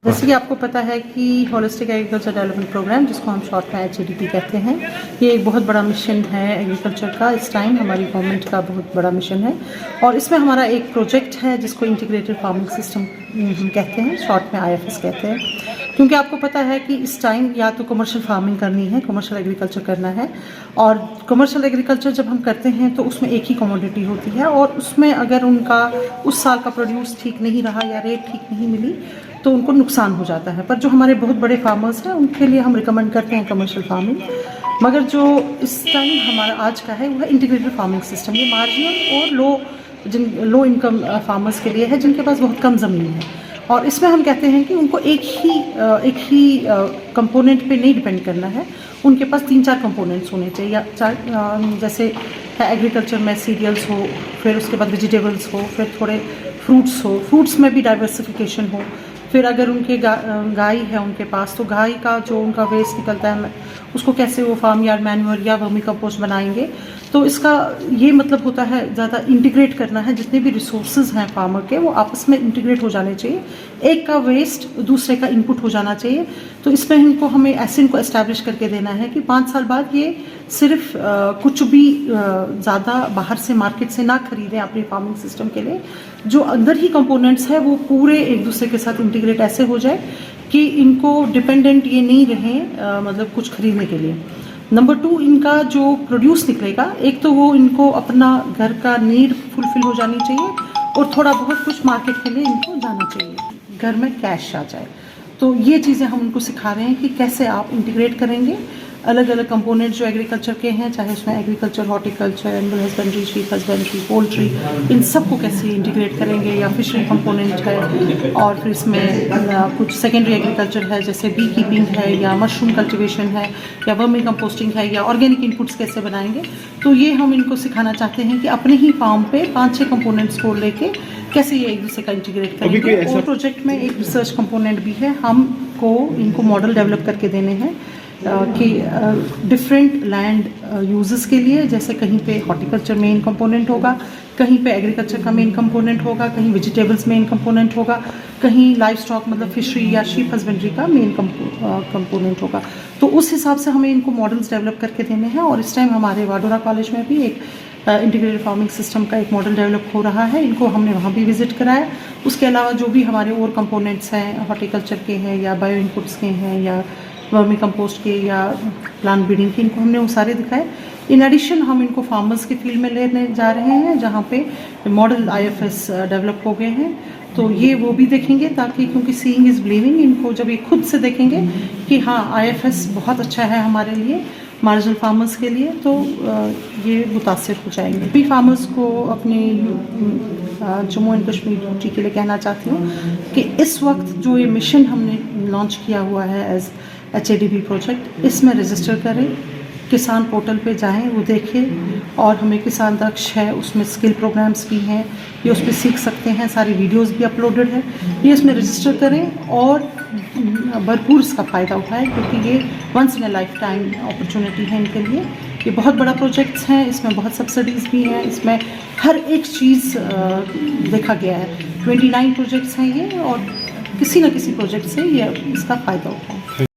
जैसे कि आपको पता है कि होलिस्टिक एग्रीकल्चर डेवलपमेंट प्रोग्राम, जिसको हम शॉर्ट में HADP कहते हैं, ये एक बहुत बड़ा मिशन है एग्रीकल्चर का। इस टाइम हमारी गवर्नमेंट का बहुत बड़ा मिशन है और इसमें हमारा एक प्रोजेक्ट है जिसको इंटीग्रेटेड फार्मिंग सिस्टम हम कहते हैं, शॉर्ट में IFS कहते हैं। क्योंकि आपको पता है कि इस टाइम या तो कमर्शियल फार्मिंग करनी है, कमर्शियल एग्रीकल्चर करना है, और कमर्शियल एग्रीकल्चर जब हम करते हैं तो उसमें एक ही कमोडिटी होती है और उसमें अगर उनका उस साल का प्रोड्यूस ठीक नहीं रहा या रेट ठीक नहीं मिली तो उनको नुकसान हो जाता है। पर जो हमारे बहुत बड़े फार्मर्स हैं उनके लिए हम रिकमेंड करते हैं कमर्शियल फार्मिंग। मगर जो इस टाइम हमारा आज का है वो है इंटीग्रेटेड फार्मिंग सिस्टम। ये मार्जिनल और लो इनकम फार्मर्स के लिए है जिनके पास बहुत कम ज़मीन है, और इसमें हम कहते हैं कि उनको एक ही कंपोनेंट पे नहीं डिपेंड करना है। उनके पास 3-4 कंपोनेंट्स होने चाहिए, जैसे एग्रीकल्चर में सीरियल्स हो, फिर उसके बाद वेजिटेबल्स हो, फिर थोड़े फ्रूट्स हो, फ्रूट्स में भी डाइवर्सिफिकेशन हो, फिर अगर उनके गाय है उनके पास तो गाय का जो उनका वेस्ट निकलता है उसको कैसे वो फार्म यार्ड मैन्योर या वर्मी कंपोस्ट बनाएंगे। तो इसका ये मतलब होता है ज़्यादा इंटीग्रेट करना है, जितने भी रिसोर्सेज हैं फार्मर के वो आपस में इंटीग्रेट हो जाने चाहिए, एक का वेस्ट दूसरे का इनपुट हो जाना चाहिए। तो इसमें हमें ऐसे इनको एस्टैब्लिश करके देना है कि 5 साल बाद ये सिर्फ कुछ भी ज़्यादा बाहर से मार्केट से ना खरीदें अपने फार्मिंग सिस्टम के लिए। जो अंदर ही कंपोनेंट्स है वो पूरे एक दूसरे के साथ इंटीग्रेट ऐसे हो जाए कि इनको डिपेंडेंट ये नहीं रहें मतलब कुछ खरीदने के लिए। नंबर 2, इनका जो प्रोड्यूस निकलेगा, एक तो वो इनको अपना घर का नीड फुलफिल हो जानी चाहिए और थोड़ा बहुत कुछ मार्केट के लिए इनको जाना चाहिए, घर में कैश आ जाए। तो ये चीज़ें हम उनको सिखा रहे हैं कि कैसे आप इंटीग्रेट करेंगे अलग अलग कंपोनेंट जो एग्रीकल्चर के हैं, चाहे उसमें agriculture, horticulture, animal husbandry, sheep husbandry, poultry, इन सबको कैसे इंटीग्रेट करेंगे, या फिशरी कंपोनेंट है, और फिर इसमें कुछ सेकेंडरी एग्रीकल्चर है जैसे बी कीपिंग है, या मशरूम कल्टिवेशन है, या वर्मी कंपोस्टिंग है, या ऑर्गेनिक इनपुट्स कैसे बनाएंगे। तो ये हम इनको सिखाना चाहते हैं कि अपने ही फार्म पे 5-6 कंपोनेंट्स को लेके कैसे ये एक दूसरे का इंटीग्रेट करेंगे। और प्रोजेक्ट में एक रिसर्च कंपोनेंट भी है, हमको इनको मॉडल डेवलप करके देने हैं कि डिफरेंट लैंड यूजेस के लिए, जैसे कहीं पे हॉर्टिकल्चर मेन कंपोनेंट होगा, कहीं पे एग्रीकल्चर का मेन कंपोनेंट होगा, कहीं वेजिटेबल्स मेन कंपोनेंट होगा, कहीं लाइव स्टॉक मतलब फिशरी या शीप हस्बेंड्री का मेन कंपोनेंट होगा। तो उस हिसाब से हमें इनको मॉडल्स डेवलप करके देने हैं। और इस टाइम हमारे वाडोरा कॉलेज में भी एक इंटीग्रेटेड फार्मिंग सिस्टम का एक मॉडल डेवलप हो रहा है, इनको हमने वहाँ भी विजिट कराया। उसके अलावा जो भी हमारे और कंपोनेंट्स हैं, हॉर्टिकल्चर के हैं या बायो इनपुट्स के हैं या वर्मी कंपोस्ट के या प्लांट ब्रीडिंग के, इनको हमने वो सारे दिखाए। इन एडिशन हम इनको फार्मर्स की फील्ड में लेने जा रहे हैं जहाँ पे मॉडल IFS डेवलप हो गए हैं। तो ये वो भी देखेंगे, ताकि क्योंकि सीइंग इज़ बिलीविंग, इनको जब ये खुद से देखेंगे कि हाँ IFS बहुत अच्छा है हमारे लिए, मार्जिनल फार्मर्स के लिए, तो ये मुतासिर हो जाएंगे। भी फार्मर्स को अपने जम्मू एंड कश्मीर ड्यूटी के लिए कहना चाहती हूँ कि इस वक्त जो ये मिशन हमने लॉन्च किया हुआ है एज HADP प्रोजेक्ट, इसमें रजिस्टर करें, किसान पोर्टल पे जाएं, वो देखें, और हमें किसान दक्ष है उसमें स्किल प्रोग्राम्स भी हैं, ये उस पर सीख सकते हैं, सारी वीडियोस भी अपलोडेड है, ये इसमें रजिस्टर करें और भरपूर इसका फ़ायदा उठाएं, क्योंकि ये once in a life time opportunity है इनके लिए। ये बहुत बड़ा प्रोजेक्ट्स हैं, इसमें बहुत सब्सिडीज़ भी हैं, इसमें हर एक चीज़ देखा गया है। 29 प्रोजेक्ट्स हैं ये, और किसी न किसी प्रोजेक्ट से ये इसका फ़ायदा उठाएं।